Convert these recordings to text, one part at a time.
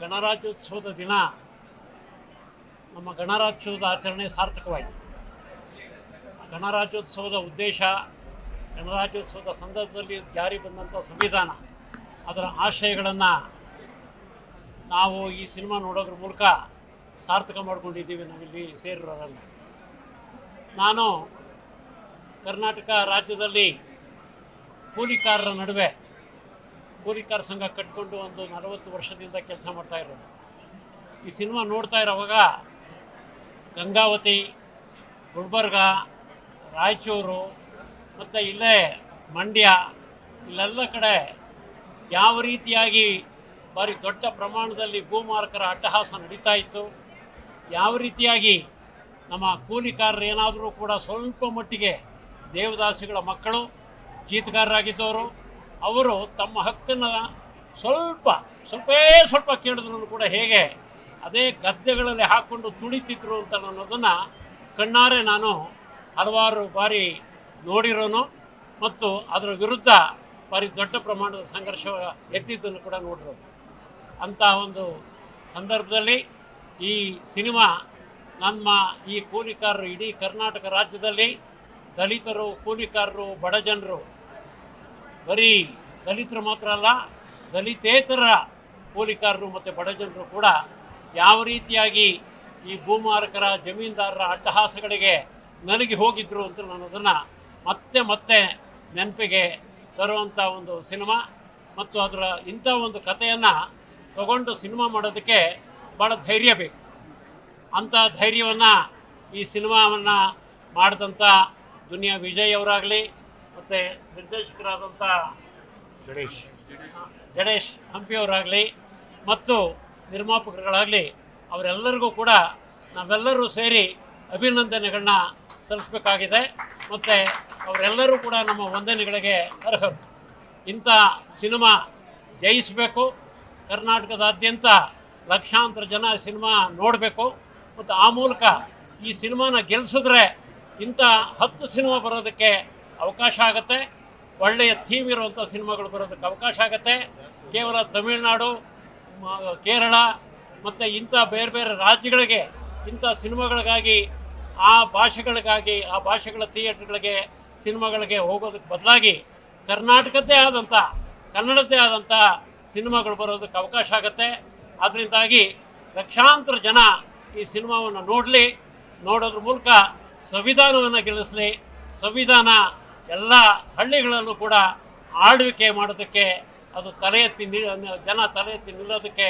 ಗಣರಾಜ್ಯೋತ್ಸವದ ದಿನ ನಮ್ಮ ಗಣರಾಜ್ಯೋತ್ಸವದ ಆಚರಣೆ ಸಾರ್ಥಕವಾಯಿತು. ಗಣರಾಜ್ಯೋತ್ಸವದ ಉದ್ದೇಶ, ಗಣರಾಜ್ಯೋತ್ಸವದ ಸಂದರ್ಭದಲ್ಲಿ ಜಾರಿ ಬಂದಂಥ ಸಂವಿಧಾನ, ಅದರ ಆಶಯಗಳನ್ನು ನಾವು ಈ ಸಿನಿಮಾ ನೋಡೋದ್ರ ಮೂಲಕ ಸಾರ್ಥಕ ಮಾಡ್ಕೊಂಡಿದ್ದೀವಿ ನಾವಿಲ್ಲಿ ಸೇರಿರೋರಲ್ಲ. ನಾನು ಕರ್ನಾಟಕ ರಾಜ್ಯದಲ್ಲಿ ಕೂಲಿಕಾರರ ನಡುವೆ ಕೂಲಿಕಾರ ಸಂಘ ಕಟ್ಕೊಂಡು ಒಂದು 40 ವರ್ಷದಿಂದ ಕೆಲಸ ಮಾಡ್ತಾ ಇರೋದು. ಈ ಸಿನಿಮಾ ನೋಡ್ತಾ ಇರೋವಾಗ ಗಂಗಾವತಿ, ಗುಲ್ಬರ್ಗ, ರಾಯಚೂರು ಮತ್ತು ಇಲ್ಲೇ ಮಂಡ್ಯ, ಇಲ್ಲೆಲ್ಲ ಕಡೆ ಯಾವ ರೀತಿಯಾಗಿ ಭಾರಿ ದೊಡ್ಡ ಪ್ರಮಾಣದಲ್ಲಿ ಭೂಮಾರಕರ ಅಟ್ಟಹಾಸ ನಡೀತಾ ಇತ್ತು, ಯಾವ ರೀತಿಯಾಗಿ ನಮ್ಮ ಕೂಲಿಕಾರರು ಏನಾದರೂ ಕೂಡ ಸ್ವಲ್ಪ ಮಟ್ಟಿಗೆ ದೇವದಾಸಿಗಳ ಮಕ್ಕಳು ಜೀತಗಾರರಾಗಿದ್ದವರು, ಅವರು ತಮ್ಮ ಹಕ್ಕನ್ನು ಸ್ವಲ್ಪ ಕೇಳಿದ್ರು ಕೂಡ ಹೇಗೆ ಅದೇ ಗದ್ದೆಗಳಲ್ಲಿ ಹಾಕ್ಕೊಂಡು ತುಳಿತಿದ್ರು ಅಂತ ಅನ್ನೋದನ್ನು ಕಣ್ಣಾರೆ ನಾನು ಹಲವಾರು ಬಾರಿ ನೋಡಿರೋನು ಮತ್ತು ಅದರ ವಿರುದ್ಧ ಭಾರಿ ದೊಡ್ಡ ಪ್ರಮಾಣದ ಸಂಘರ್ಷ ಎದ್ದಿದ್ದನ್ನು ಕೂಡ ನೋಡಿರೋದು. ಅಂಥ ಒಂದು ಸಂದರ್ಭದಲ್ಲಿ ಈ ಸಿನಿಮಾ ನಮ್ಮ ಈ ಕೂಲಿಕಾರರು ಇಡೀ ಕರ್ನಾಟಕ ರಾಜ್ಯದಲ್ಲಿ ದಲಿತರು, ಕೂಲಿಕಾರರು, ಬಡ ಜನರು, ಬರೀ ದಲಿತರು ಮಾತ್ರ ಅಲ್ಲ, ದಲಿತೇತರ ಕೂಲಿಕಾರರು ಮತ್ತು ಬಡ ಜನರು ಕೂಡ ಯಾವ ರೀತಿಯಾಗಿ ಈ ಭೂಮಾರಕರ, ಜಮೀನ್ದಾರರ ಅಟ್ಟಹಾಸಗಳಿಗೆ ನಲುಗಿ ಹೋಗಿದ್ರು ಅಂತ ನಾನು ಅದನ್ನು ಮತ್ತೆ ನೆನಪಿಗೆ ತರುವಂಥ ಒಂದು ಸಿನಿಮಾ. ಮತ್ತು ಅದರ ಇಂಥ ಒಂದು ಕಥೆಯನ್ನು ತಗೊಂಡು ಸಿನಿಮಾ ಮಾಡೋದಕ್ಕೆ ಭಾಳ ಧೈರ್ಯ ಬೇಕು. ಅಂಥ ಧೈರ್ಯವನ್ನು ಈ ಸಿನಿಮಾವನ್ನು ಮಾಡಿದಂಥ ದುನಿಯಾ ವಿಜಯ್ ಅವರಾಗಲಿ ಮತ್ತು ನಿರ್ದೇಶಕರಾದಂಥ ಜಡೇಶ್ ಹಂಪಿಯವರಾಗಲಿ ಮತ್ತು ನಿರ್ಮಾಪಕರುಗಳಾಗಲಿ ಅವರೆಲ್ಲರಿಗೂ ಕೂಡ ನಾವೆಲ್ಲರೂ ಸೇರಿ ಅಭಿನಂದನೆಗಳನ್ನ ಸಲ್ಲಿಸಬೇಕಾಗಿದೆ. ಮತ್ತು ಅವರೆಲ್ಲರೂ ಕೂಡ ನಮ್ಮ ವಂದನೆಗಳಿಗೆ ಅರ್ಹರು. ಇಂಥ ಸಿನಿಮಾ ಜಯಿಸಬೇಕು. ಕರ್ನಾಟಕದಾದ್ಯಂತ ಲಕ್ಷಾಂತರ ಜನ ಸಿನಿಮಾ ನೋಡಬೇಕು ಮತ್ತು ಆ ಮೂಲಕ ಈ ಸಿನಿಮಾನ ಗೆಲ್ಲಿಸಿದ್ರೆ ಇಂಥ 10 ಸಿನಿಮಾ ಬರೋದಕ್ಕೆ ಅವಕಾಶ ಆಗುತ್ತೆ. ಒಳ್ಳೆಯ ಥೀಮ್ ಇರುವಂಥ ಸಿನಿಮಾಗಳು ಬರೋದಕ್ಕೆ ಅವಕಾಶ ಆಗುತ್ತೆ. ಕೇವಲ ತಮಿಳುನಾಡು, ಕೇರಳ ಮತ್ತು ಇಂಥ ಬೇರೆ ಬೇರೆ ರಾಜ್ಯಗಳಿಗೆ ಇಂಥ ಸಿನಿಮಾಗಳಿಗಾಗಿ ಆ ಭಾಷೆಗಳ ಥಿಯೇಟ್ರ್ಗಳಿಗೆ, ಸಿನಿಮಾಗಳಿಗೆ ಹೋಗೋದಕ್ಕೆ ಬದಲಾಗಿ ಕನ್ನಡದ್ದೇ ಆದಂಥ ಸಿನಿಮಾಗಳು ಬರೋದಕ್ಕೆ ಅವಕಾಶ ಆಗುತ್ತೆ. ಅದರಿಂದಾಗಿ ಲಕ್ಷಾಂತರ ಜನ ಈ ಸಿನಿಮಾವನ್ನು ನೋಡೋದ್ರ ಮೂಲಕ ಸಂವಿಧಾನವನ್ನು ಗೆಲ್ಲಿಸಲಿ. ಸಂವಿಧಾನ ಎಲ್ಲ ಹಳ್ಳಿಗಳಲ್ಲೂ ಕೂಡ ಆಳ್ವಿಕೆ ಮಾಡೋದಕ್ಕೆ ಅದು ಜನ ತಲೆ ಎತ್ತಿ ನಿಲ್ಲೋದಕ್ಕೆ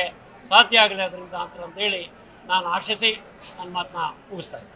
ಸಾಧ್ಯ ಆಗಲಿ ಅದರಿಂದ ಅಂತೇಳಿ ನಾನು ಆಶಿಸಿ ನನ್ನ ಮಾತನ್ನ ಮುಗಿಸ್ತಾ ಇದ್ದೀನಿ.